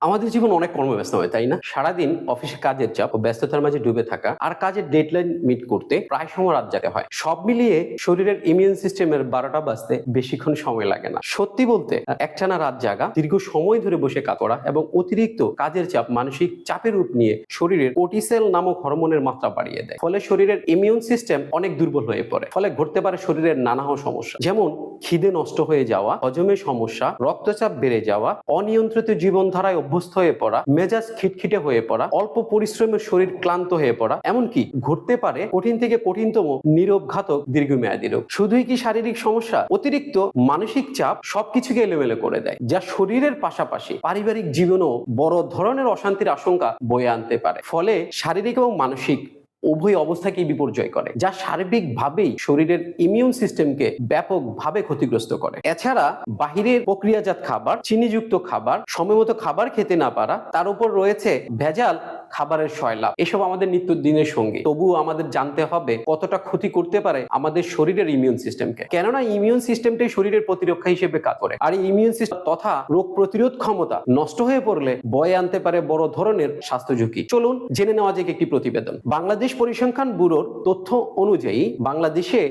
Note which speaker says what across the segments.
Speaker 1: আমাদের জীবন অনেক কর্মব্যস্ত হয়, তাই না? সারাদিন অফিসে কাজের চাপ ও ব্যস্ততার মাঝে ডুবে থাকা আর কাজের ডেডলাইন মিট করতে প্রায় সময় রাত জাগতে হয়। সব মিলিয়ে শরীরের ইমিউন সিস্টেমের 12টা বাজতে বেশিক্ষণ সময় লাগে না। সত্যি বলতে একটানা রাত জাগা, দীর্ঘ সময় ধরে বসে কাজ করা এবং অতিরিক্ত কাজের চাপ মানসিক চাপের রূপ নিয়ে শরীরের কোর্টিসল নামক হরমোনের মাত্রা বাড়িয়ে দেয়। ফলে শরীরের ইমিউন সিস্টেম অনেক দুর্বল হয়ে পড়ে। ফলে ঘটতে পারে শরীরের নানা সমস্যা, যেমন খিদে নষ্ট হয়ে যাওয়া, হজমের সমস্যা, রক্তচাপ বেড়ে যাওয়া, অনিয়ন্ত্রিত জীবনধারায় অভ্যস্ত হয়ে পড়া, মেজাজ খিটখিটে হয়ে পড়া, অল্প পরিশ্রমের শরীর ক্লান্ত হয়ে পড়া, এমনকি ঘটতে পারে কঠিন থেকে কঠিনতম নীরব ঘাতক দীর্ঘমেয়াদী রোগ। শুধুই কি শারীরিক সমস্যা? অতিরিক্ত মানসিক চাপ সবকিছুকে এলোমেলো করে দেয়, যা শরীরের পাশাপাশি পারিবারিক জীবনেও বড় ধরনের অশান্তির আশঙ্কা বয়ে আনতে পারে। ফলে শারীরিক এবং মানসিক উভয় অবস্থাকেই বিপর্যয় করে, যা সার্বিকভাবেই শরীরের ইমিউন সিস্টেমকে ব্যাপকভাবে ক্ষতিগ্রস্ত করে। এছাড়া বাহিরের প্রক্রিয়াজাত খাবার, চিনিযুক্ত খাবার, সময়মতো খাবার খেতে না পারা, তার উপর রয়েছে ভেজাল খাবারের সয়লাভ, এসব আমাদের নিত্যদিনের সঙ্গী। তবুও আমাদের জানতে হবে কতটা ক্ষতি করতে পারে আমাদের শরীরের ইমিউন সিস্টেমকে। কেননা ইমিউন সিস্টেমটাই শরীরের প্রতিরক্ষা হিসেবে কাজ করে, আর ইমিউন সিস্টেম তথা রোগ প্রতিরোধ ক্ষমতা নষ্ট হয়ে পড়লে বয়ে আনতে পারে বড় ধরনের স্বাস্থ্য ঝুঁকি। চলুন জেনে নেওয়া যাক একটি প্রতিবেদন। বাংলাদেশ পরিসংখ্যান ব্যুরোর তথ্য অনুযায়ী বাংলাদেশে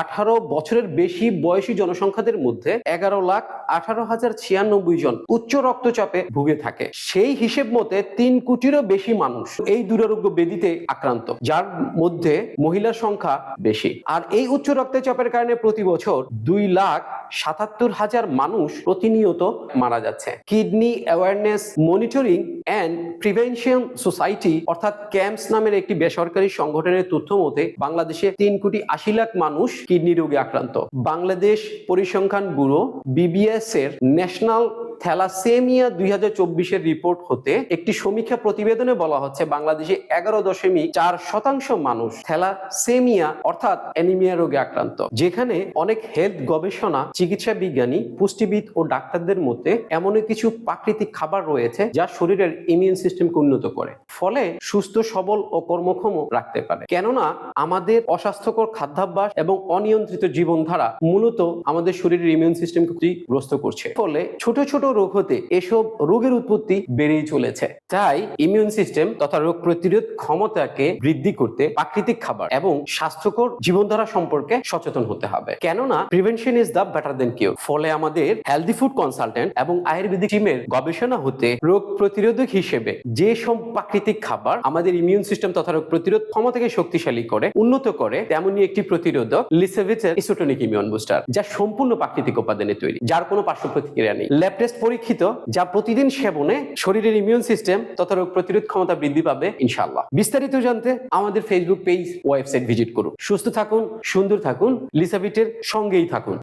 Speaker 1: 18 বছরের বেশি বয়সী জনসংখ্যাদের মধ্যে 11,18,096 জন উচ্চ রক্তচাপে ভুগে থাকে। সেই হিসেব মতে 3 কোটিরও বেশি মানুষ এই দুরারোগ্য ব্যাধিতে আক্রান্ত, যার মধ্যে মহিলার সংখ্যা বেশি। আর এই উচ্চ রক্তচাপের কারণে প্রতি বছর 2,77,000 মানুষ প্রতিনিয়ত মারা যাচ্ছে। Kidney awareness monitoring and prevention society অর্থাৎ ক্যাম্পস নামের একটি বেসরকারি সংগঠনের তথ্য মতে বাংলাদেশে 3,80,00,000 মানুষ কিডনি রোগে আক্রান্ত। বাংলাদেশ পরিসংখ্যান ব্যুরো বিবিএস এর ন্যাশনাল থ্যালাসেমিয়া 2024 রিপোর্ট হতে একটি সমীক্ষা প্রতিবেদনে বলা হচ্ছে বাংলাদেশে 11.4% মানুষ থ্যালাসেমিয়া অর্থাৎ অ্যানিমিয়া রোগে আক্রান্ত, যেখানে অনেক হেলথ গবেষণা, চিকিৎসা বিজ্ঞানী, পুষ্টিবিদ ও ডাক্তারদের মধ্যে এমন কিছু প্রাকৃতিক খাবার রয়েছে যা শরীরের ইমিউন সিস্টেমকে উন্নত করে, ফলে সুস্থ সবল ও কর্মক্ষম রাখতে পারে। কেননা আমাদের অস্বাস্থ্যকর খাদ্যাভ্যাস এবং অনিয়ন্ত্রিত জীবনধারা মূলত আমাদের শরীরের ইমিউন সিস্টেমকে ক্ষতিগ্রস্ত করছে। ফলে ছোট ছোট রোগ হতে এসব রোগের উৎপত্তি বেড়েই চলেছে। তাই ইমিউন সিস্টেম তথা রোগ প্রতিরোধ ক্ষমতাকে বৃদ্ধি করতে প্রাকৃতিক খাবার এবং স্বাস্থ্যকর জীবনধারা সম্পর্কে সচেতন হতে হবে। কেননা prevention is the better than cure. ফলে আমাদের হেলদি ফুড কনসালটেন্ট এবং আয়ুর্বেদিক টিমের গবেষণা হতে রোগ প্রতিরোধক হিসেবে যে সব প্রাকৃতিক খাবার আমাদের ইমিউন সিস্টেম তথা রোগ প্রতিরোধ ক্ষমতাকে শক্তিশালী করে, উন্নত করে, তেমনি একটি প্রতিরোধক লিসেভিটের ইসোটনিক ইমিউন বুস্টার, যা সম্পূর্ণ প্রাকৃতিক উপাদানে তৈরি, যার কোনো পার্শ্ব প্রতিক্রিয়া নেই, ল্যাব টেস্ট পরীক্ষিত, যা প্রতিদিন সেবনে শরীরের ইমিউন সিস্টেম তথা রোগ প্রতিরোধ ক্ষমতা বৃদ্ধি পাবে ইনশাআল্লাহ। বিস্তারিত জানতে আমাদের ফেসবুক পেজ, ওয়েবসাইট ভিজিট করুন। সুস্থ থাকুন, সুন্দর থাকুন, লিসাভিটের সঙ্গেই থাকুন।